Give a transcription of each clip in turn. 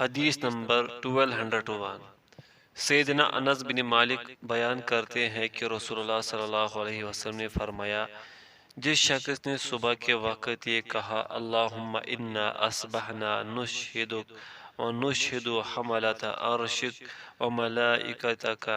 حدیث نمبر 1201۔ سیدنا انس بن مالک بیان کرتے ہیں کہ رسول اللہ صلی اللہ علیہ وسلم نے فرمایا، جس شخص نے صبح کے وقت یہ کہا اللہم انا اصبحنا نشہدک ونشہد حملۃ عرشک وملائکتک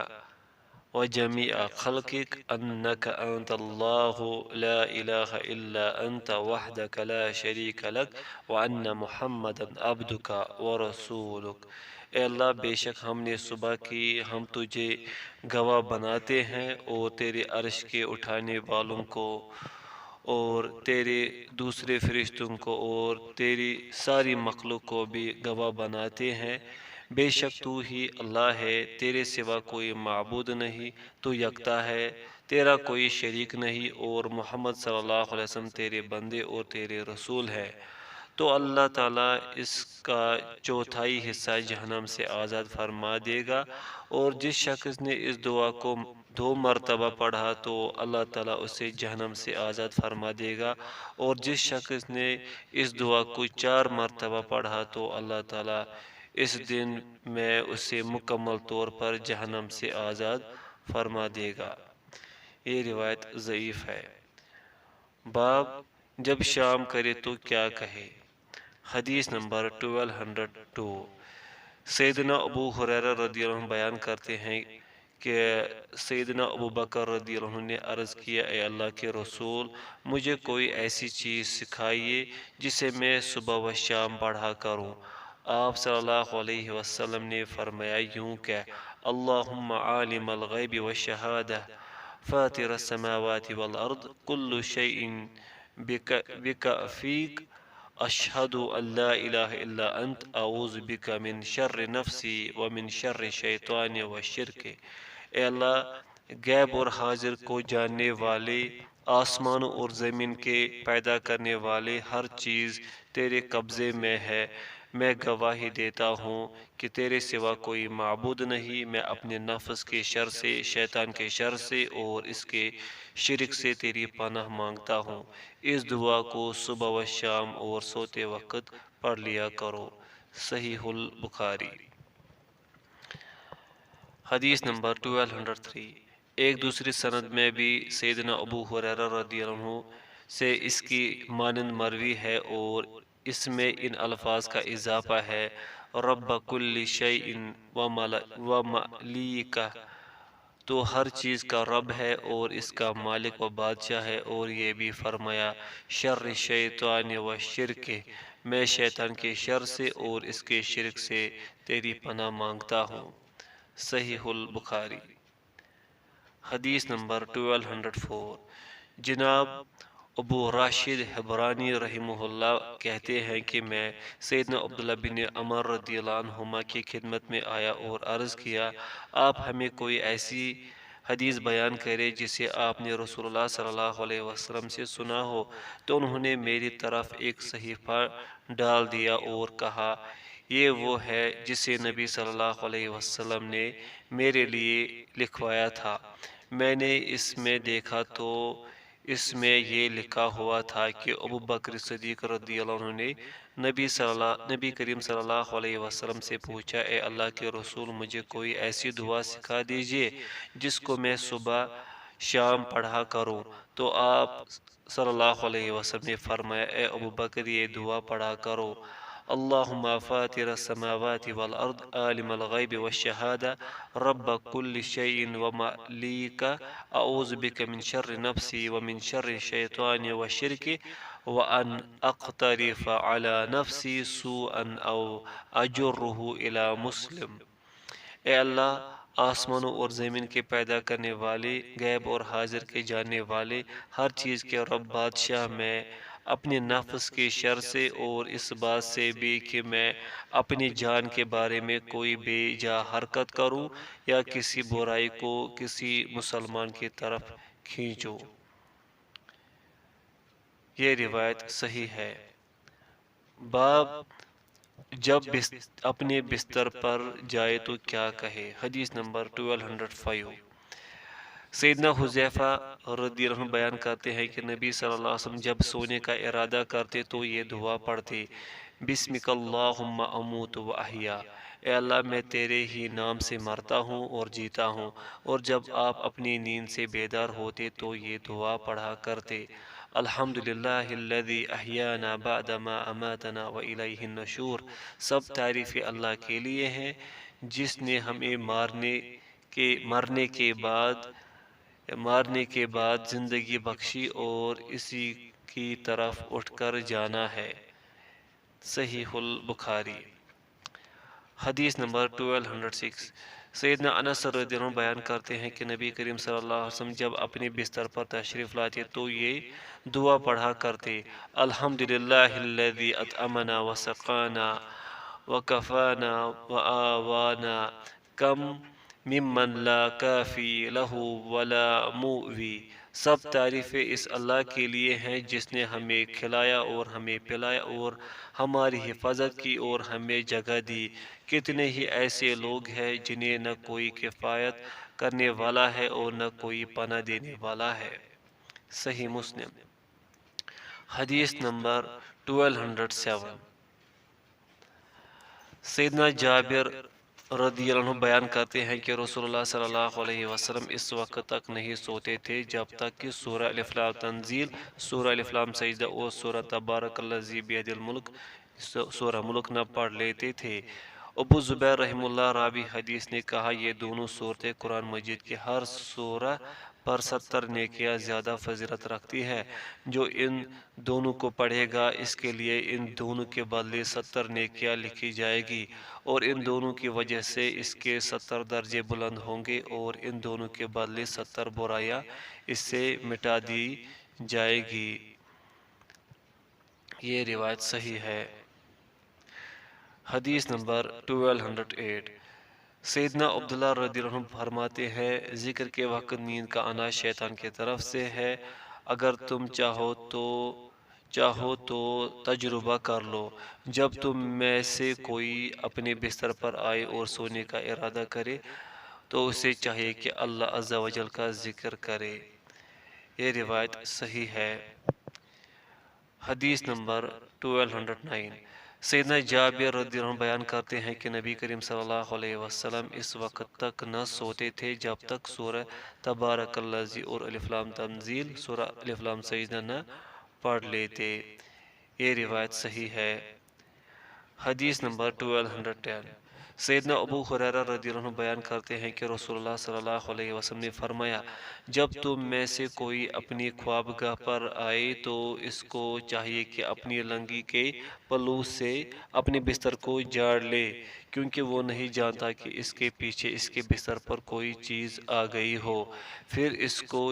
وجميع خلقك أنك أنت الله لا إله إلا أنت وحدك لا شريك لك وأن محمدا عبدك ورسولك۔ اے اللہ، بے شک ہم نے صبح کی ہم تجھے گواہ بناتے ہیں اور تیرے عرش کے اٹھانے والوں کو اور تیرے دوسرے فرشتوں کو اور تیری ساری مخلوق کو بھی گواہ بناتے ہیں، بے شک تو ہی اللہ ہے، تیرے سوا کوئی معبود نہیں، تو یکتا ہے، تیرا کوئی شریک نہیں، اور محمد صلی اللہ علیہ وسلم تیرے بندے اور تیرے رسول ہے۔ تو اللہ تعالیٰ اس کا چوتھائی حصہ جہنم سے آزاد فرما دے گا، اور جس شخص نے اس دعا کو 2 مرتبہ پڑھا تو اللہ تعالیٰ اسے جہنم سے آزاد فرما دے گا، اور جس شخص نے اس دعا کو 4 مرتبہ پڑھا تو اللہ تعالیٰ اس دن میں اسے مکمل طور پر جہنم سے آزاد فرما دے گا۔ یہ روایت ضعیف ہے۔ باب جب شام کرے تو کیا کہے۔ حدیث نمبر 1202۔ سیدنا ابو ہریرہ رضی اللہ عنہ بیان کرتے ہیں کہ سیدنا ابو بکر رضی اللہ عنہ نے عرض کیا، اے اللہ کے رسول، مجھے کوئی ایسی چیز سکھائیے جسے میں صبح و شام پڑھا کروں۔ آپ صلی اللہ علیہ وسلم نے فرمایا، یوں کہ اللہم عالم الغیب والشہادہ فاطر السماوات والارض کل شیء بکفیک اشہد ان لا الہ الا انت اعوذ بک من شر نفسی ومن شر شیطان وشرک۔ اے اللہ، غیب اور حاضر کو جاننے والے، آسمانوں اور زمین کے پیدا کرنے والے، ہر چیز تیرے قبضے میں ہے، میں گواہی دیتا ہوں کہ تیرے سوا کوئی معبود نہیں، میں اپنے نفس کے شر سے، شیطان کے شر سے اور اس کے شرک سے تیری پناہ مانگتا ہوں۔ اس دعا کو صبح و شام اور سوتے وقت پڑھ لیا کرو۔ صحیح البخاری۔ حدیث نمبر 1203۔ ایک دوسری سند میں بھی سیدنا ابو ہریرہ رضی اللہ عنہ سے اس کی مانند مروی ہے اور اس میں ان الفاظ کا اضافہ ہے، رب کل شیء وملیکہ، تو ہر چیز کا رب ہے اور اس کا مالک و بادشاہ ہے، اور یہ بھی فرمایا شر شیطان و شرک، میں شیطان کے شر سے اور اس کے شرک سے تیری پناہ مانگتا ہوں۔ صحیح البخاری۔ حدیث نمبر 1204۔ جناب ابو راشد حبرانی رحمہ اللہ کہتے ہیں کہ میں سیدنا عبداللہ بن عمر رضی اللہ عنہما کی خدمت میں آیا اور عرض کیا، آپ ہمیں کوئی ایسی حدیث بیان کرے جسے آپ نے رسول اللہ صلی اللہ علیہ وسلم سے سنا ہو۔ تو انہوں نے میری طرف ایک صحیفہ ڈال دیا اور کہا، یہ وہ ہے جسے نبی صلی اللہ علیہ وسلم نے میرے لیے لکھوایا تھا۔ میں نے اس میں دیکھا تو اس میں یہ لکھا ہوا تھا کہ ابو بکر صدیق رضی اللہ عنہ نے نبی کریم صلی اللہ علیہ وسلم سے پوچھا، اے اللہ کے رسول، مجھے کوئی ایسی دعا سکھا دیجئے جس کو میں صبح شام پڑھا کروں۔ تو آپ صلی اللہ علیہ وسلم نے فرمایا، اے ابو بکر، یہ دعا پڑھا کرو، اللہم فاطر السماوات والارض عالم الغیب والشہادہ رب کل شیء وملیکہ اعوذ بک من شر نفسی ومن شر شیطان وشرک وان اقترف علی نفسی سوءا او اجرہ الی مسلم۔ اے اللہ، آسمانوں اور زمین کے پیدا کرنے والے، غیب اور حاضر کے جاننے والے، ہر چیز کے رب بادشاہ، میں اپنے نفس کے شر سے اور اس بات سے بھی کہ میں اپنی جان کے بارے میں کوئی بے جا حرکت کروں یا کسی برائی کو کسی مسلمان کی طرف کھینچوں۔ یہ روایت صحیح ہے۔ باب جب اپنے بستر پر جائے تو کیا کہے۔ حدیث نمبر 1205۔ سیدنا حذیفہ رضی اللہ عنہ بیان کرتے ہیں کہ نبی صلی اللہ علیہ وسلم جب سونے کا ارادہ کرتے تو یہ دعا پڑھتے، بسمک اللہم اموت و احیا، اے اللہ میں تیرے ہی نام سے مرتا ہوں اور جیتا ہوں۔ اور جب آپ اپنی نیند سے بیدار ہوتے تو یہ دعا پڑھا کرتے، الحمدللہ الذی احیانا بعد ما اماتنا و الیہ النشور، سب تعریف اللہ کے لیے ہیں جس نے ہمیں مرنے کے بعد زندگی بخشی اور اسی کی طرف اٹھ کر جانا ہے۔ صحیح البخاری۔ حدیث نمبر 1206، سیدنا انس رضی اللہ عنہ بیان کرتے ہیں کہ نبی کریم صلی اللہ علیہ وسلم جب اپنے بستر پر تشریف لاتے تو یہ دعا پڑھا کرتے، الحمدللہ الذی اطعمنا وسقانا وکفانا وآوانا، کم ممن لا کافی لہ ولا مووی، سب تعریفیں اس اللہ کے لیے ہیں جس نے ہمیں کھلایا اور ہمیں پلایا اور ہماری حفاظت کی اور ہمیں جگہ دی۔ کتنے ہی ایسے لوگ ہیں جنہیں نہ کوئی کفایت کرنے والا ہے اور نہ کوئی پناہ دینے والا ہے۔ صحیح مسلم۔ حدیث نمبر 1207، سیدنا جابر رضی اللہ عنہ بیان کرتے ہیں کہ رسول اللہ صلی اللہ علیہ وسلم اس وقت تک نہیں سوتے تھے جب تک کہ سورہ الف لام تنزیل، سورہ الف لام سجدہ اور سورہ تبارک الذی بیدہ الملک، سورہ ملک نہ پڑھ لیتے تھے۔ ابو زبیر رحمہ اللہ راوی حدیث نے کہا، یہ دونوں صورتیں قرآن مجید کی ہر سورہ پر 70 نیکیاں زیادہ فضیلت رکھتی ہے۔ جو ان دونوں کو پڑھے گا اس کے لیے ان دونوں کے بدلے 70 نیکیاں لکھی جائے گی، اور ان دونوں کی وجہ سے اس کے 70 درجے بلند ہوں گے، اور ان دونوں کے بدلے 70 برائیاں اس سے مٹا دی جائے گی۔ یہ روایت صحیح ہے۔ حدیث نمبر 1208، سیدنا عبداللہ رضی اللہ عنہ فرماتے ہیں، ذکر کے وقت نیند کا آنا شیطان کی طرف سے ہے، اگر تم چاہو تو تجربہ کر لو۔ جب تم میں سے کوئی اپنے بستر پر آئے اور سونے کا ارادہ کرے تو اسے چاہیے کہ اللہ عز و جل کا ذکر کرے۔ یہ روایت صحیح ہے۔ حدیث نمبر 1209، سیدنا جابر رضی اللہ عنہ بیان کرتے ہیں کہ نبی کریم صلی اللہ علیہ وسلم اس وقت تک نہ سوتے تھے جب تک سورہ تبارک الذی اور الف لام تنزیل، سورہ الف لام سجدہ نہ پڑھ لیتے۔ یہ روایت صحیح ہے۔ حدیث نمبر 1210، سیدنا ابو ہریرہ رضی اللہ عنہ بیان کرتے ہیں کہ رسول اللہ صلی اللہ علیہ وسلم نے فرمایا، جب تم میں سے کوئی اپنی خوابگاہ پر آئے تو اس کو چاہیے کہ اپنی لنگی کے پلو سے اپنے بستر کو جاڑ لے، کیونکہ وہ نہیں جانتا کہ اس کے پیچھے اس کے بستر پر کوئی چیز آ گئی ہو۔ پھر اس کو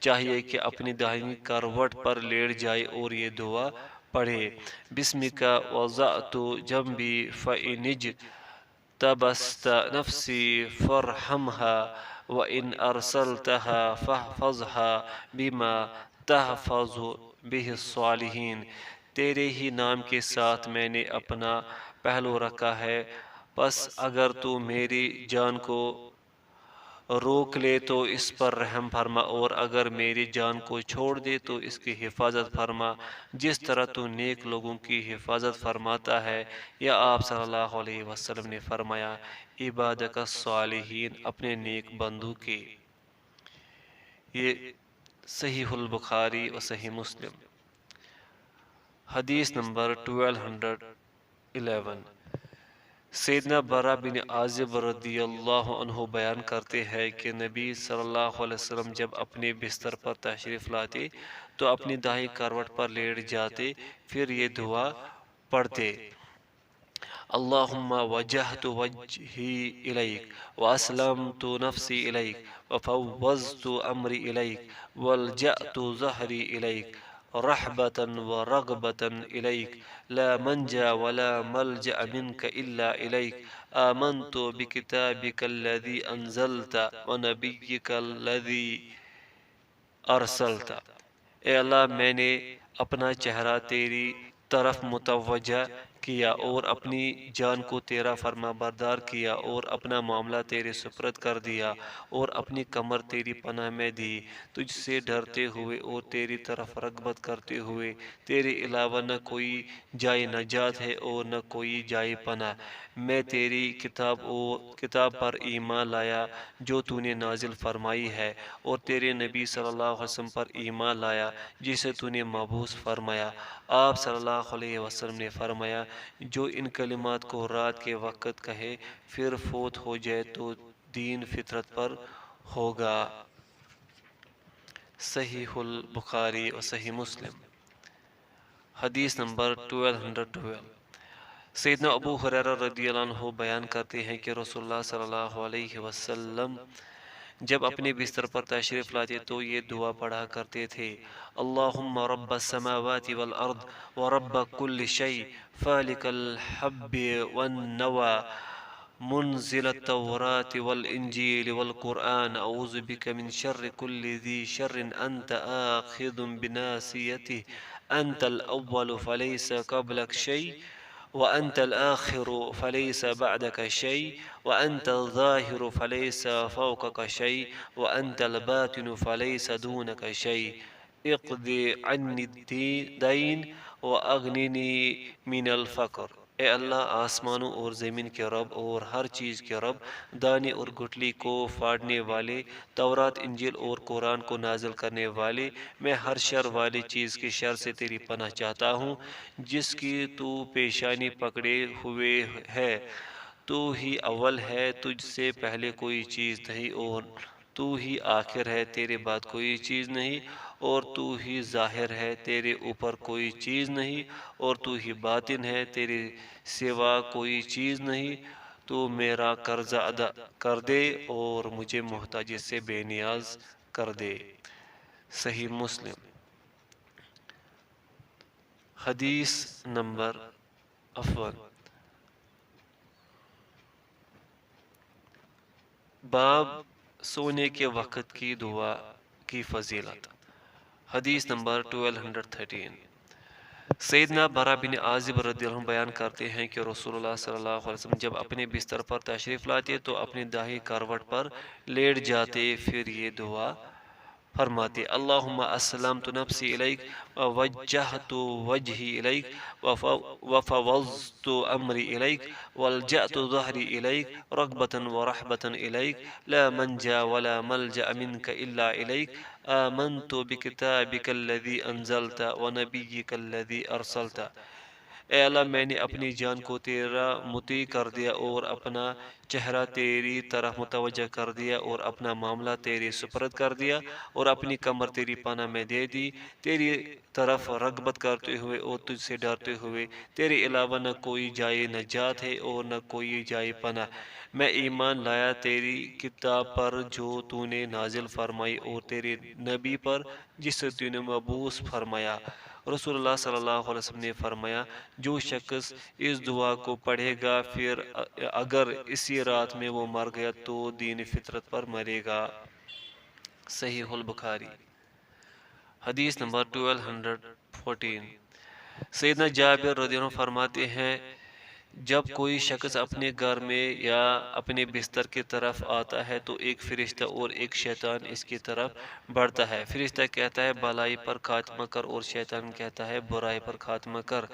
چاہیے کہ اپنی دائیں کروٹ پر لیٹ جائے اور یہ دعا پڑھے، بسمک وضعت جنبی فإن اجتبست نفسی فارحمها وإن أرسلتها فاحفظها بما تحفظ به الصالحین، تیرے ہی نام کے ساتھ میں نے اپنا پہلو رکھا ہے، پس اگر تو میری جان کو روک لے تو اس پر رحم فرما، اور اگر میری جان کو چھوڑ دے تو اس کی حفاظت فرما، جس طرح تو نیک لوگوں کی حفاظت فرماتا ہے۔ یا آپ صلی اللہ علیہ وسلم نے فرمایا، عبادک الصالحین، اپنے نیک بندوں کی۔ یہ صحیح البخاری و صحیح مسلم۔ حدیث نمبر 1211، سیدنا برا بن عازب رضی اللہ عنہ بیان کرتے ہیں کہ نبی صلی اللہ علیہ وسلم جب اپنے بستر پر تشریف لاتے تو اپنی دائیں کروٹ پر لیٹ جاتے، پھر یہ دعا پڑھتے، اللہم وجہت وجہی الیک واسلمت نفسی الیک وفوضت امری الیک والجأت ظہری الیک رحبة ورغبة إليك لا منجا ولا ملجأ منك إلا إليك آمنت بكتابك الذي أنزلت ونبيك الذي أرسلت۔ اے اللہ، میں نے اپنا چہرہ تیری طرف متوجہ کیا اور اپنی جان کو تیرا فرما بردار کیا اور اپنا معاملہ تیرے سپرد کر دیا اور اپنی کمر تیری پناہ میں دی، تجھ سے ڈرتے ہوئے اور تیری طرف رغبت کرتے ہوئے، تیرے علاوہ نہ کوئی جائے نجات ہے اور نہ کوئی جائے پناہ۔ میں تیری کتاب پر ایمان لایا جو تو نے نازل فرمائی ہے، اور تیرے نبی صلی اللہ علیہ وسلم پر ایمان لایا جسے تو نے مبعوث فرمایا۔ آپ صلی اللہ علیہ وسلم نے فرمایا، جو ان کلمات کو رات کے وقت کہے پھر فوت ہو جائے تو دین فطرت پر ہوگا۔ صحیح البخاری و صحیح مسلم۔ حدیث نمبر 1212۔ سیدنا ابو ہریرہ رضی اللہ عنہ بیان کرتے ہیں کہ رسول اللہ صلی اللہ علیہ وسلم جب اپنے بستر پر تشریف لاتے تو یہ دعا پڑھا کرتے تھے: اللہم رب السماوات والارض ورب کل شیء فالق الحب والنوى منزل التوراة والانجیل والقرآن اعوذ بک من شر کل ذی شر انت آخذ بناصیته انت الاول فلیس قبلک شیء وأنت الآخر فليس بعدك شيء وأنت الظاهر فليس فوقك شيء وأنت الباطن فليس دونك شيء اقض عني الدين وأغنني من الفقر۔ اے اللہ، آسمانوں اور زمین کے رب اور ہر چیز کے رب، دانے اور گٹھلی کو پھاڑنے والے، تورات، انجیل اور قرآن کو نازل کرنے والے، میں ہر شر والی چیز کے شر سے تیری پناہ چاہتا ہوں جس کی تو پیشانی پکڑے ہوئے ہے۔ تو ہی اول ہے، تجھ سے پہلے کوئی چیز نہیں، اور تو ہی آخر ہے، تیرے بعد کوئی چیز نہیں، اور تو ہی ظاہر ہے، تیرے اوپر کوئی چیز نہیں، اور تو ہی باطن ہے، تیرے سوا کوئی چیز نہیں۔ تو میرا قرضہ ادا کر دے اور مجھے محتاجی سے بے نیاز کر دے۔ صحیح مسلم۔ حدیث نمبر باب سونے کے وقت کی دعا کی فضیلت۔ حدیث نمبر 1213۔ سیدنا برا بن عازب رضی اللہ عنہ بیان کرتے ہیں کہ رسول اللہ صلی اللہ علیہ وسلم جب اپنے بستر پر تشریف لاتے تو اپنی داہنی کروٹ پر لیٹ جاتے، پھر یہ دعا فرماتے: اللہم اسلمت نفسی الیک ووجہت وجہی الیک وفوضت امری الیک والجأت ظہری الیک رغبتا ورحبتا الیک لا منجا ولا ملجأ منک الا الیک آمنت بکتابک الذی انزلت ونبیک الذی ارسلت۔ اے اللہ، میں نے اپنی جان کو تیرا مطیع کر دیا اور اپنا چہرہ تیری طرف متوجہ کر دیا اور اپنا معاملہ تیرے سپرد کر دیا اور اپنی کمر تیری پناہ میں دے دی، تیری طرف رغبت کرتے ہوئے اور تجھ سے ڈرتے ہوئے، تیرے علاوہ نہ کوئی جائے نجات ہے اور نہ کوئی جائے پناہ۔ میں ایمان لایا تیری کتاب پر جو تو نے نازل فرمائی اور تیرے نبی پر جسے تو نے مبعوث فرمایا۔ رسول اللہ صلی اللہ علیہ وسلم نے فرمایا، جو شخص اس دعا کو پڑھے گا پھر اگر اسی رات میں وہ مر گیا تو دین فطرت پر مرے گا۔ صحیح البخاری۔ حدیث نمبر 1214۔ سیدنا جابر رضی اللہ عنہ فرماتے ہیں، جب کوئی شخص اپنے گھر میں یا اپنے بستر کی طرف آتا ہے تو ایک فرشتہ اور ایک شیطان اس کی طرف بڑھتا ہے۔ فرشتہ کہتا ہے بھلائی پر خاتمہ کر، اور شیطان کہتا ہے برائی پر خاتمہ کر۔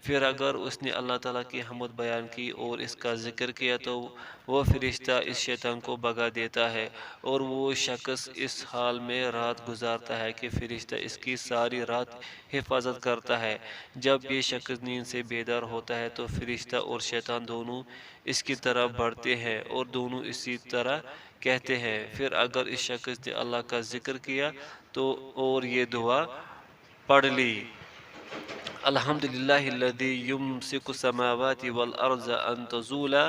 پھر اگر اس نے اللہ تعالیٰ کی حمد بیان کی اور اس کا ذکر کیا تو وہ فرشتہ اس شیطان کو بھگا دیتا ہے، اور وہ شخص اس حال میں رات گزارتا ہے کہ فرشتہ اس کی ساری رات حفاظت کرتا ہے۔ جب یہ شخص نیند سے بیدار ہوتا ہے تو فرشتہ اور شیطان دونوں اس کی طرف بڑھتے ہیں اور دونوں اسی طرح کہتے ہیں۔ پھر اگر اس شخص نے اللہ کا ذکر کیا تو اور یہ دعا پڑھ لی: الحمدللہ الذی یمسک السماوات والارض ان تزولا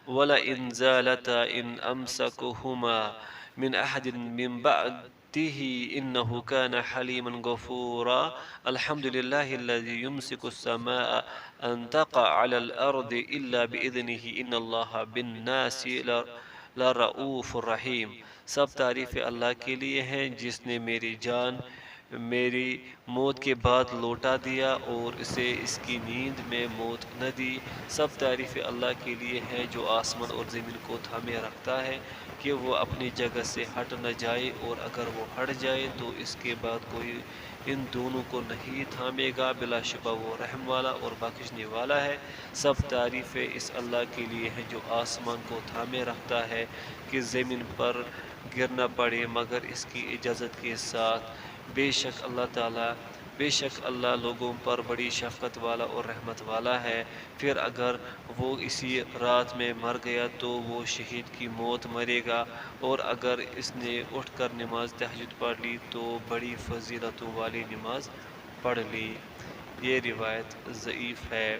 ولئن زالتا ان امسکہما من احد من بعده انه كان حلیما غفورا الحمدللہ الذی یمسک السماء ان تقع علی الارض الا باذنہ ان اللہ بالناس لرؤوف الرحیم۔ سب تعریف اللہ کے لیے ہیں جس نے میری جان میری موت کے بعد لوٹا دیا اور اسے اس کی نیند میں موت نہ دی۔ سب تعریف اللہ کے لیے ہے جو آسمان اور زمین کو تھامے رکھتا ہے کہ وہ اپنی جگہ سے ہٹ نہ جائے، اور اگر وہ ہٹ جائے تو اس کے بعد کوئی ان دونوں کو نہیں تھامے گا۔ بلا شبہ وہ رحم والا اور بخشنے والا ہے۔ سب تعریفیں اس اللہ کے لیے ہیں جو آسمان کو تھامے رکھتا ہے کہ زمین پر گر نہ پڑے مگر اس کی اجازت کے ساتھ۔ بے شک اللہ لوگوں پر بڑی شفقت والا اور رحمت والا ہے۔ پھر اگر وہ اسی رات میں مر گیا تو وہ شہید کی موت مرے گا، اور اگر اس نے اٹھ کر نماز تہجد پڑھ لی تو بڑی فضیلتوں والی نماز پڑھ لی۔ یہ روایت ضعیف ہے۔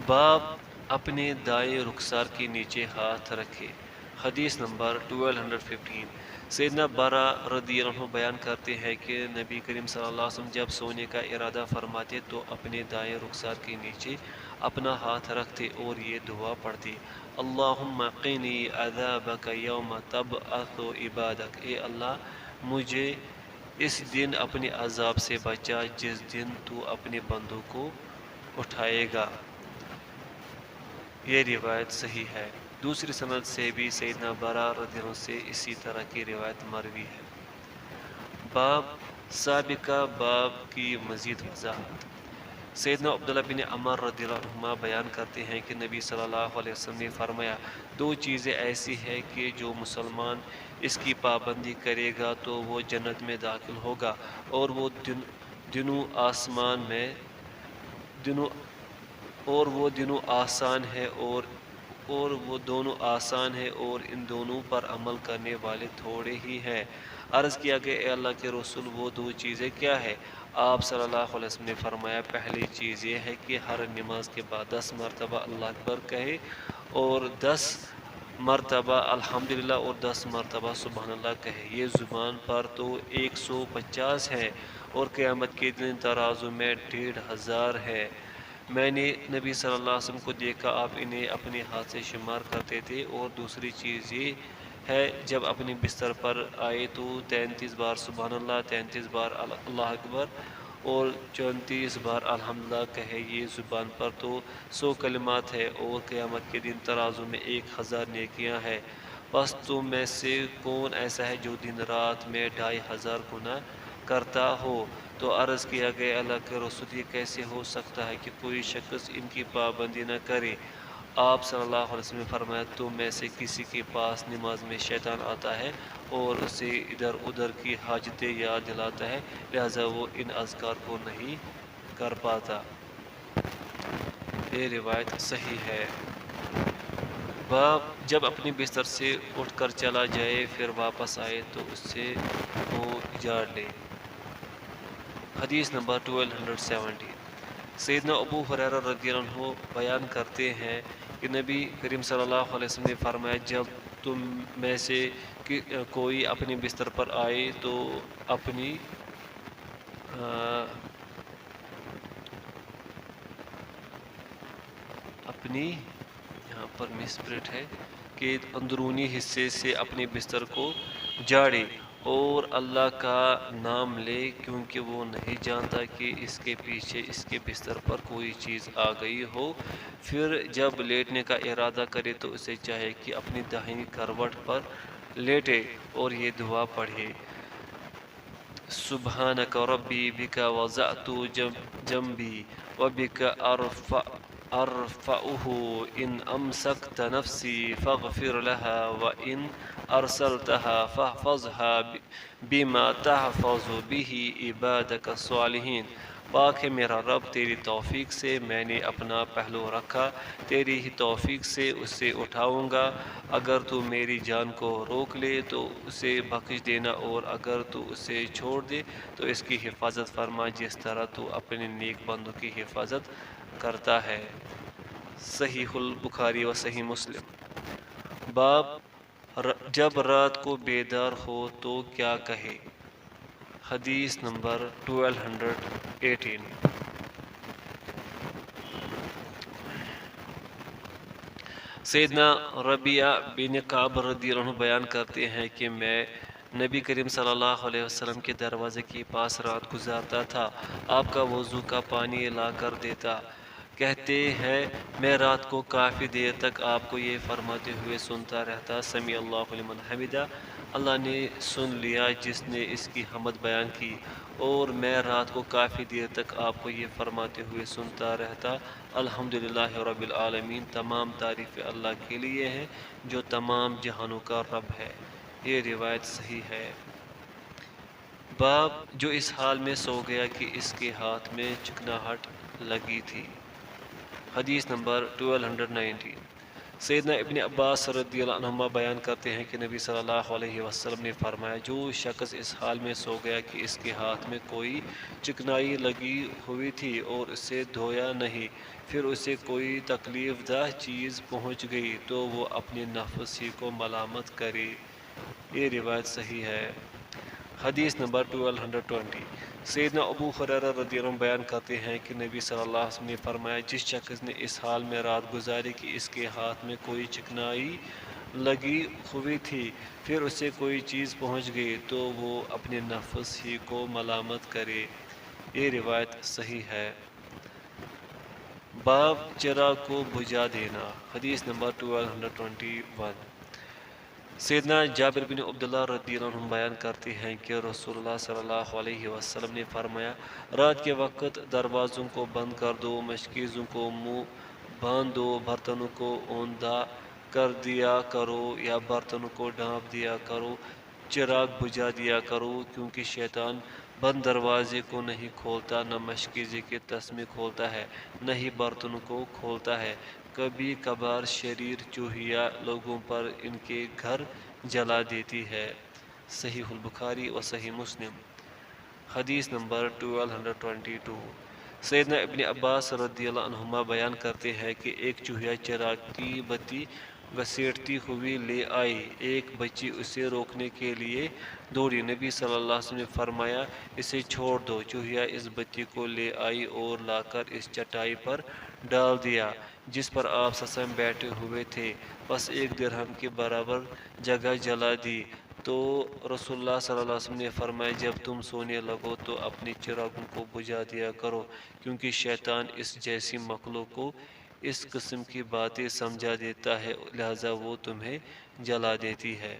باب اپنے دائیں رخسار کے نیچے ہاتھ رکھے۔ حدیث نمبر 1215 سیدنا برا رضی اللہ عنہ بیان کرتے ہیں کہ نبی کریم صلی اللہ علیہ وسلم جب سونے کا ارادہ فرماتے تو اپنے دائیں رخسار کے نیچے اپنا ہاتھ رکھتے اور یہ دعا پڑھتے: اللہم قنی عذابک یوم تبعث عبادک، اے اللہ مجھے اس دن اپنے عذاب سے بچا جس دن تو اپنے بندوں کو اٹھائے گا۔ یہ روایت صحیح ہے۔ دوسری سند سے بھی سیدنا برا رضی اللہ عنہ سے اسی طرح کی روایت مروی ہے۔ باب سابقہ باب کی مزید وضاحت۔ سیدنا عبداللہ بن عمر رضی اللہ عنہما بیان کرتے ہیں کہ نبی صلی اللہ علیہ وسلم نے فرمایا: دو چیزیں ایسی ہیں کہ جو مسلمان اس کی پابندی کرے گا تو وہ جنت میں داخل ہوگا، اور وہ دنوں آسان ہے اور ان دونوں پر عمل کرنے والے تھوڑے ہی ہیں۔ عرض کیا کہ اے اللہ کے رسول، وہ دو چیزیں کیا ہیں؟ آپ صلی اللہ علیہ وسلم نے فرمایا: پہلی چیز یہ ہے کہ ہر نماز کے بعد 10 مرتبہ اللہ اکبر کہے، اور 10 مرتبہ الحمدللہ اور 10 مرتبہ سبحان اللہ کہے۔ یہ زبان پر تو 150 ہیں اور قیامت کے دن ترازو میں 1500 ہیں۔ میں نے نبی صلی اللہ علیہ وسلم کو دیکھا، آپ انہیں اپنے ہاتھ سے شمار کرتے تھے۔ اور دوسری چیز یہ ہے، جب اپنے بستر پر آئے تو 33 بار سبحان اللہ، 33 بار اللہ اکبر اور 34 بار الحمدللہ کہے۔ یہ زبان پر تو 100 کلمات ہیں اور قیامت کے دن ترازو میں 1000 نیکیاں ہیں۔ پس تم میں سے کون ایسا ہے جو دن رات میں 2500 گناہ کرتا ہو؟ تو عرض کیا گیا: اللہ کے رسول، یہ کیسے ہو سکتا ہے کہ کوئی شخص ان کی پابندی نہ کرے؟ آپ صلی اللہ علیہ وسلم نے فرمایا: تم میں سے کسی کے پاس نماز میں شیطان آتا ہے اور اسے ادھر ادھر کی حاجتیں یاد دلاتا ہے، لہذا وہ ان اذکار کو نہیں کر پاتا۔ یہ روایت صحیح ہے۔ باب جب اپنے بستر سے اٹھ کر چلا جائے پھر واپس آئے تو اس سے منہ جھاڑ لے۔ حدیث نمبر 1217 سیدنا ابو ہریرہ رضی اللہ عنہ بیان کرتے ہیں کہ نبی کریم صلی اللہ علیہ وسلم نے فرمایا: جب تم میں سے کوئی اپنے بستر پر آئے تو اپنی یہاں پر مسپرنٹ ہے کہ اندرونی حصے سے اپنے بستر کو جھاڑے اور اللہ کا نام لے، کیونکہ وہ نہیں جانتا کہ اس کے پیچھے اس کے بستر پر کوئی چیز آ گئی ہو۔ پھر جب لیٹنے کا ارادہ کرے تو اسے چاہے کہ اپنی داہنی کروٹ پر لیٹے اور یہ دعا پڑھے: سبحانک ربی بک وضعت جنبی وبک ارفعہ ان امسکت نفسی فاغفر لها وان ارسلتها فاحفظها بما تحفظ به عبادک الصالحین۔ پاک ہے میرا رب، تیری توفیق سے میں نے اپنا پہلو رکھا، تیری ہی توفیق سے اسے اٹھاؤں گا۔ اگر تو میری جان کو روک لے تو اسے بخش دینا، اور اگر تو اسے چھوڑ دے تو اس کی حفاظت فرما جس طرح تو اپنے نیک بندوں کی حفاظت کرتا ہے۔ صحیح البخاری و صحیح مسلم۔ باب جب رات کو بیدار ہو تو کیا کہے۔ حدیث نمبر 1218 سیدنا ربیعہ بن کعب رضی اللہ عنہ بیان کرتے ہیں کہ میں نبی کریم صلی اللہ علیہ وسلم کے دروازے کے پاس رات گزارتا تھا، آپ کا وضو کا پانی لا کر دیتا۔ کہتے ہیں میں رات کو کافی دیر تک آپ کو یہ فرماتے ہوئے سنتا رہتا، سمیع اللہ لمن حمدہ، اللہ نے سن لیا جس نے اس کی حمد بیان کی۔ اور میں رات کو کافی دیر تک آپ کو یہ فرماتے ہوئے سنتا رہتا، الحمدللہ رب العالمین، تمام تعریف اللہ کے لیے ہے جو تمام جہانوں کا رب ہے۔ یہ روایت صحیح ہے۔ باب جو اس حال میں سو گیا کہ اس کے ہاتھ میں چکناہٹ لگی تھی۔ حدیث نمبر 1219۔ سیدنا ابن عباس رضی اللہ عنہما بیان کرتے ہیں کہ نبی صلی اللہ علیہ وسلم نے فرمایا، جو شخص اس حال میں سو گیا کہ اس کے ہاتھ میں کوئی چکنائی لگی ہوئی تھی اور اسے دھویا نہیں، پھر اسے کوئی تکلیف دہ چیز پہنچ گئی تو وہ اپنے نفس ہی کو ملامت کرے۔ یہ روایت صحیح ہے۔ حدیث نمبر 1220۔ سیدنا ابو ہریرہ رضی اللہ عنہ بیان کرتے ہیں کہ نبی صلی اللہ علیہ وسلم نے فرمایا، جس شخص نے اس حال میں رات گزاری کہ اس کے ہاتھ میں کوئی چکنائی لگی ہوئی تھی، پھر اسے کوئی چیز پہنچ گئی تو وہ اپنے نفس ہی کو ملامت کرے۔ یہ روایت صحیح ہے۔ باب چراغ کو بجھا دینا۔ حدیث نمبر 1221۔ سیدنا جابر بن عبداللہ رضی اللہ عنہ بیان کرتے ہیں کہ رسول اللہ صلی اللہ علیہ وسلم نے فرمایا، رات کے وقت دروازوں کو بند کر دو، مشکیزوں کو منہ باندھ دو، برتنوں کو اوندا کر دیا کرو یا برتنوں کو ڈھانپ دیا کرو، چراغ بجھا دیا کرو، کیونکہ شیطان بند دروازے کو نہیں کھولتا، نہ مشکیزے کے تسمے کھولتا ہے، نہ ہی برتنوں کو کھولتا ہے۔ کبھی کبھار شریر چوہیاں لوگوں پر ان کے گھر جلا دیتی ہے۔ صحیح البخاری و صحیح مسلم۔ حدیث نمبر 1222۔ سیدنا ابن عباس رضی اللہ عنہما بیان کرتے ہیں کہ ایک چوہیا چراغ کی بتی گھسیٹتی ہوئی لے آئی، ایک بچی اسے روکنے کے لیے دوڑی، نبی صلی اللہ علیہ وسلم نے فرمایا، اسے چھوڑ دو۔ چوہیا اس بتی کو لے آئی اور لا کر اس چٹائی پر ڈال دیا جس پر آپ صلی اللہ علیہ وسلم بیٹھے ہوئے تھے، بس ایک درہم کے برابر جگہ جلا دی۔ تو رسول اللہ صلی اللہ علیہ وسلم نے فرمایا، جب تم سونے لگو تو اپنے چراغوں کو بجھا دیا کرو، کیونکہ شیطان اس جیسی مخلوق کو اس قسم کی باتیں سمجھا دیتا ہے، لہذا وہ تمہیں جلا دیتی ہے۔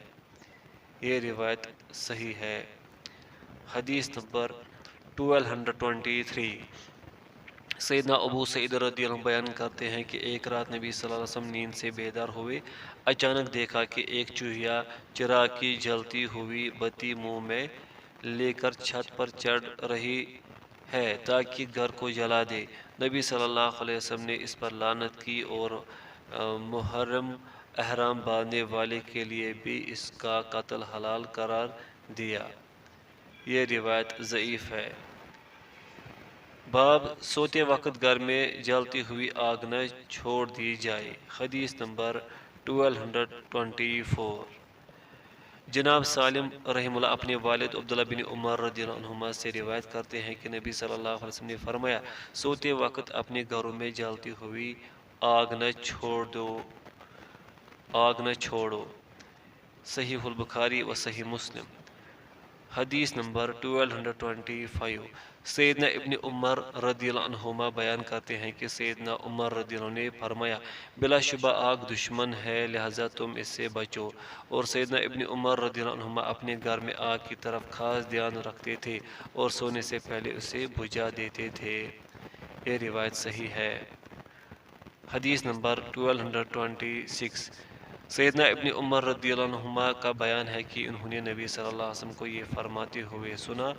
یہ روایت صحیح ہے۔ حدیث نمبر 1223۔ سیدنا ابو سعید رضی اللہ عنہ بیان کرتے ہیں کہ ایک رات نبی صلی اللہ علیہ وسلم نیند سے بیدار ہوئے، اچانک دیکھا کہ ایک چوہیا چراغ کی جلتی ہوئی بتی منہ میں لے کر چھت پر چڑھ رہی ہے تاکہ گھر کو جلا دے۔ نبی صلی اللہ علیہ وسلم نے اس پر لعنت کی اور محرم احرام باندھنے والے کے لیے بھی اس کا قتل حلال قرار دیا۔ یہ روایت ضعیف ہے۔ باب سوتے وقت گھر میں جلتی ہوئی آگ نہ چھوڑ دی جائے۔ حدیث نمبر 1224۔ جناب سالم رحمہ اللہ اپنے والد عبداللہ بن عمر رضی اللہ عنہما سے روایت کرتے ہیں کہ نبی صلی اللہ علیہ وسلم نے فرمایا، سوتے وقت اپنے گھروں میں جلتی ہوئی آگ نہ چھوڑو۔ صحیح البخاری و صحیح مسلم۔ حدیث نمبر 1225۔ سیدنا ابن عمر رضی اللہ عنہما بیان کرتے ہیں کہ سیدنا عمر رضی اللہ عنہ نے فرمایا، بلا شبہ آگ دشمن ہے، لہذا تم اس سے بچو۔ اور سیدنا ابن عمر رضی اللہ عنہما اپنے گھر میں آگ کی طرف خاص دھیان رکھتے تھے اور سونے سے پہلے اسے بجھا دیتے تھے۔ یہ روایت صحیح ہے۔ حدیث نمبر 1226۔ سیدنا ابن عمر رضی اللہ عنہما کا بیان ہے کہ انہوں نے نبی صلی اللہ علیہ وسلم کو یہ فرماتے ہوئے سنا،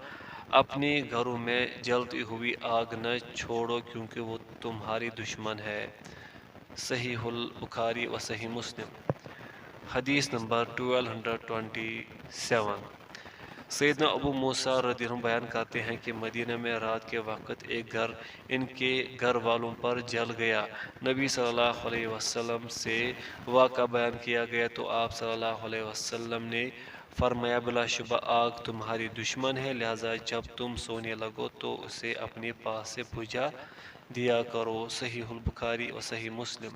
اپنے گھروں میں جلتی ہوئی آگ نہ چھوڑو کیونکہ وہ تمہاری دشمن ہے۔ صحیح البخاری و صحیح مسلم۔ حدیث نمبر 1227۔ سیدنا ابو موسیٰ رضی اللہ عنہ بیان کرتے ہیں کہ مدینہ میں رات کے وقت ایک گھر ان کے گھر والوں پر جل گیا۔ نبی صلی اللہ علیہ وسلم سے واقعہ بیان کیا گیا تو آپ صلی اللہ علیہ وسلم نے فرمایا، بلا شبہ آگ تمہاری دشمن ہے، لہذا جب تم سونے لگو تو اسے اپنے پاس سے بجھا دیا کرو۔ صحیح البخاری و صحیح مسلم۔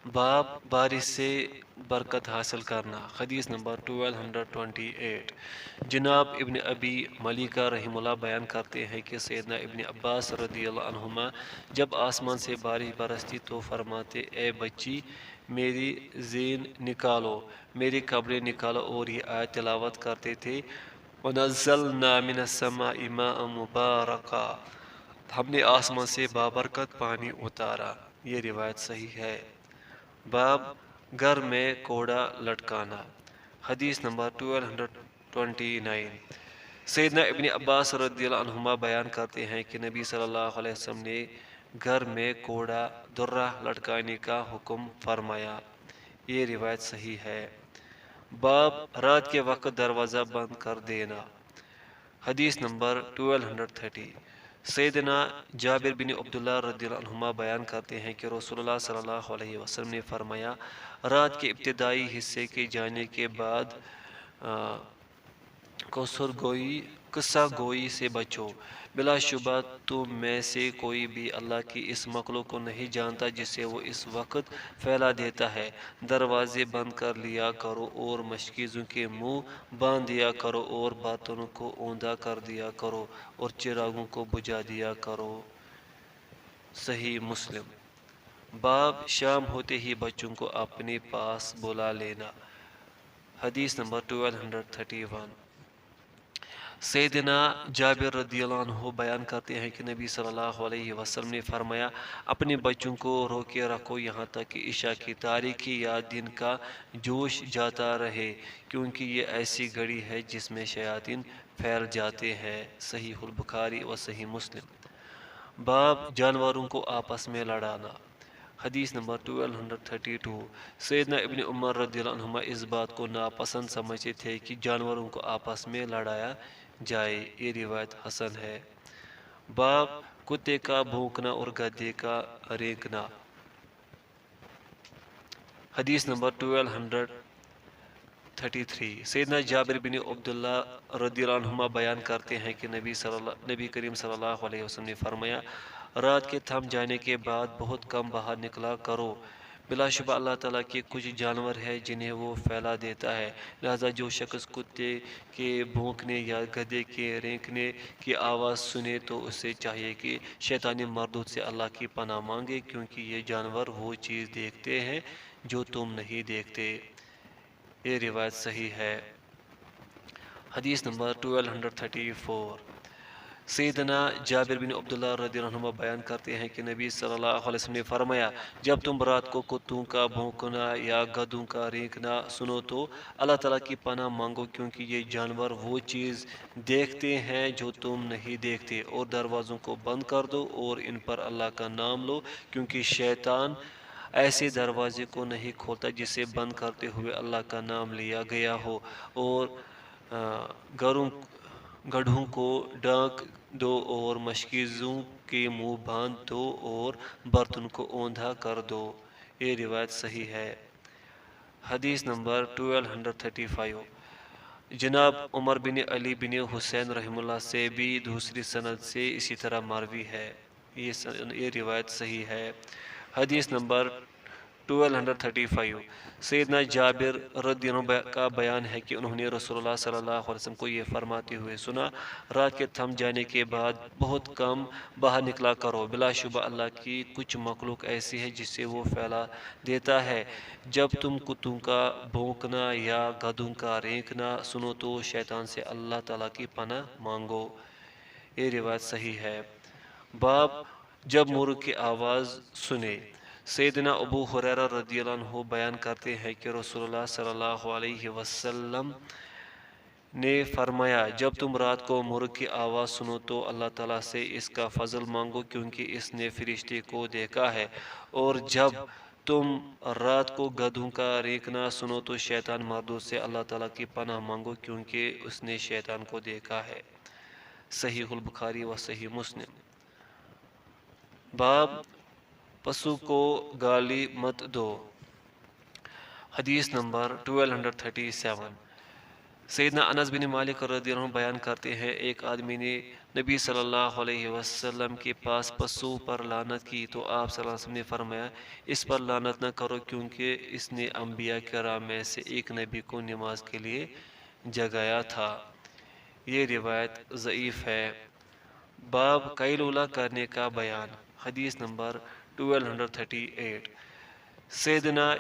باب بارش سے برکت حاصل کرنا۔ حدیث نمبر 1228 جناب ابن ابی ملیکہ رحم اللہ بیان کرتے ہیں کہ سیدنا ابن عباس رضی اللہ عنہما جب آسمان سے بارش برستی تو فرماتے اے بچی میری زین نکالو، میری کپڑے نکالو، اور یہ آیت تلاوت کرتے تھے وَنَزَّلْنَا مِنَ السَّمَاءِ مَاءً مُبَارَكًا، ہم نے آسمان سے بابرکت پانی اتارا۔ یہ روایت صحیح ہے۔ باب گھر میں کوڑا لٹکانا۔ حدیث نمبر 1229 سیدنا ابن عباس رضی اللہ عنہما بیان کرتے ہیں کہ نبی صلی اللہ علیہ وسلم نے گھر میں کوڑا درہ لٹکانے کا حکم فرمایا۔ یہ روایت صحیح ہے۔ باب رات کے وقت دروازہ بند کر دینا۔ حدیث نمبر 1230 سیدنا جابر بن عبداللہ رضی اللہ عنہما بیان کرتے ہیں کہ رسول اللہ صلی اللہ علیہ وسلم نے فرمایا رات کے ابتدائی حصے کے جانے کے بعد قصہ گوئی سے بچو، بلا شبہ تم میں سے کوئی بھی اللہ کی اس مخلوق کو نہیں جانتا جسے وہ اس وقت پھیلا دیتا ہے۔ دروازے بند کر لیا کرو اور مشکیزوں کے منہ باندھ دیا کرو اور برتنوں کو اوندا کر دیا کرو اور چراغوں کو بجھا دیا کرو۔ صحیح مسلم۔ باب شام ہوتے ہی بچوں کو اپنے پاس بلا لینا۔ حدیث نمبر 1231 سیدنا جابر رضی اللہ عنہ بیان کرتے ہیں کہ نبی صلی اللہ علیہ وسلم نے فرمایا اپنے بچوں کو روکے رکھو یہاں تک کہ عشاء کی تاریکی یا دن کا جوش جاتا رہے، کیونکہ یہ ایسی گھڑی ہے جس میں شیاطین پھیل جاتے ہیں۔ صحیح البخاری و صحیح مسلم۔ باب جانوروں کو آپس میں لڑانا۔ حدیث نمبر 1232 سیدنا ابن عمر رضی اللہ عنہما اس بات کو ناپسند سمجھتے تھے کہ جانوروں کو آپس میں لڑایا جائے۔ یہ روایت حسن ہے۔ باب کتے کا بھونکنا اور گدھے کا رینکنا۔ حدیث نمبر 1233 سیدنا جابر بن عبداللہ رضی اللہ عنہما بیان کرتے ہیں کہ نبی کریم صلی اللہ علیہ وسلم نے فرمایا رات کے تھم جانے کے بعد بہت کم باہر نکلا کرو، بلا شبہ اللہ تعالیٰ کے کچھ جانور ہیں جنہیں وہ پھیلا دیتا ہے، لہذا جو شخص کتے کے بھونکنے یا گدھے کے رینکنے کی آواز سنے تو اسے چاہیے کہ شیطانی مردود سے اللہ کی پناہ مانگے، کیونکہ یہ جانور وہ چیز دیکھتے ہیں جو تم نہیں دیکھتے۔ یہ روایت صحیح ہے۔ حدیث نمبر 1234 سیدنا جابر بن عبداللہ رضی اللہ عنہ بیان کرتے ہیں کہ نبی صلی اللہ علیہ وسلم نے فرمایا جب تم رات کو کتوں کا بھونکنا یا گدھوں کا رینکنا سنو تو اللہ تعالیٰ کی پناہ مانگو، کیونکہ یہ جانور وہ چیز دیکھتے ہیں جو تم نہیں دیکھتے، اور دروازوں کو بند کر دو اور ان پر اللہ کا نام لو، کیونکہ شیطان ایسے دروازے کو نہیں کھولتا جسے بند کرتے ہوئے اللہ کا نام لیا گیا ہو، اور گڑھوں کو ڈانک دو اور مشکیزوں کے منہ باندھ دو اور برتن کو اوندا کر دو۔ یہ روایت صحیح ہے۔ حدیث نمبر 1235 جناب عمر بن علی بن حسین رحم اللہ سے بھی دوسری سند سے اسی طرح مروی ہے۔ یہ روایت صحیح ہے۔ حدیث نمبر 1235 سیدنا جابر رضی اللہ عنہ کا بیان ہے کہ انہوں نے رسول اللہ صلی اللہ علیہ وسلم کو یہ فرماتے ہوئے سنا رات کے تھم جانے کے بعد بہت کم باہر نکلا کرو، بلا شبہ اللہ کی کچھ مخلوق ایسی ہے جسے وہ پھیلا دیتا ہے۔ جب تم کتوں کا بھونکنا یا گدھوں کا رینکنا سنو تو شیطان سے اللہ تعالیٰ کی پناہ مانگو۔ یہ روایت صحیح ہے۔ باب جب مرغ کی آواز سنے۔ سیدنا ابو ہریرہ رضی اللہ عنہ بیان کرتے ہیں کہ رسول اللہ صلی اللہ علیہ وسلم نے فرمایا جب تم رات کو مرغ کی آواز سنو تو اللہ تعالیٰ سے اس کا فضل مانگو، کیونکہ اس نے فرشتے کو دیکھا ہے، اور جب تم رات کو گدھوں کا رینکنا سنو تو شیطان مردود سے اللہ تعالیٰ کی پناہ مانگو، کیونکہ اس نے شیطان کو دیکھا ہے۔ صحیح البخاری و صحیح مسلم۔ باب پسو کو گالی مت دو۔ حدیث نمبر 1237 سیدنا انس بن مالک رضی اللہ عنہ بیان کرتے ہیں ایک آدمی نے نبی صلی اللہ علیہ وسلم کے پاس پسوں پر لعنت کی تو آپ صلی اللہ علیہ وسلم نے فرمایا اس پر لعنت نہ کرو کیونکہ اس نے انبیاء کرام میں سے ایک نبی کو نماز کے لیے جگایا تھا۔ یہ روایت ضعیف ہے۔ باب قیلولہ کرنے کا بیان، حدیث نمبر 1238۔ سیدنا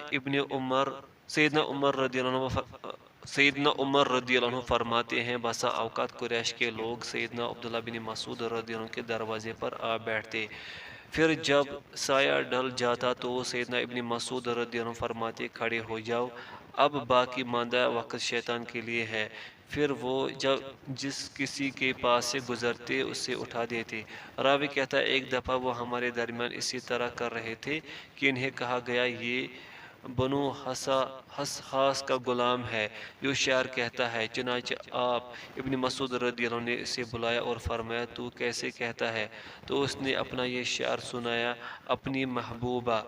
عمر رضی اللہ عنہ فرماتے ہیں بسا اوقات قریش کے لوگ سیدنا عبداللہ بن مسعود رضی اللہ عنہ کے دروازے پر آ بیٹھتے، پھر جب سایہ ڈل جاتا تو سیدنا ابن مسعود رضی اللہ عنہ فرماتے کھڑے ہو جاؤ، اب باقی ماندہ وقت شیطان کے لیے ہے۔ پھر وہ جس کسی کے پاس سے گزرتے اسے اٹھا دیتے۔ راوی کہتا ہے ایک دفعہ وہ ہمارے درمیان اسی طرح کر رہے تھے کہ انہیں کہا گیا یہ بنو حسحاس کا غلام ہے جو شعر کہتا ہے، چنانچہ آپ ابن مسعود رضی اللہ عنہ نے اسے بلایا اور فرمایا تو کیسے کہتا ہے؟ تو اس نے اپنا یہ شعر سنایا، اپنی محبوبہ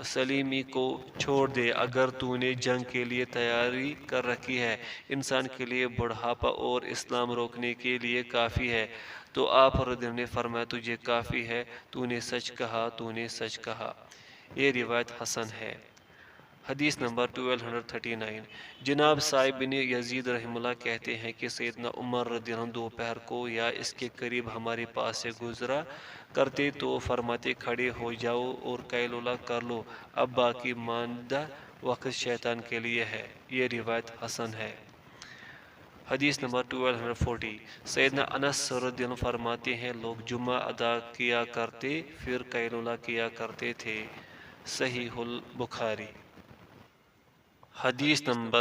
سلیمی کو چھوڑ دے اگر تو نے جنگ کے لیے تیاری کر رکھی ہے، انسان کے لیے بڑھاپا اور اسلام روکنے کے لیے کافی ہے۔ تو آپ رضی اللہ عنہ نے فرمایا تجھے کافی ہے، تو نے سچ کہا، تو نے سچ کہا۔ یہ روایت حسن ہے۔ حدیث نمبر 1239۔ جناب صاحب بن یزید رحمہ اللہ کہتے ہیں کہ سیدنا عمر رضی اللہ عنہ دوپہر کو یا اس کے قریب ہمارے پاس سے گزرا کرتے تو فرماتے کھڑے ہو جاؤ اور قیلولہ کر لو، اب باقی ماندہ وقت شیطان کے لیے ہے۔ یہ روایت حسن ہے۔ حدیث نمبر 1240۔ سیدنا انس رضی اللہ عنہ فرماتے ہیں لوگ جمعہ ادا کیا کرتے پھر قیلولہ کیا کرتے تھے۔ صحیح البخاری۔ حدیث نمبر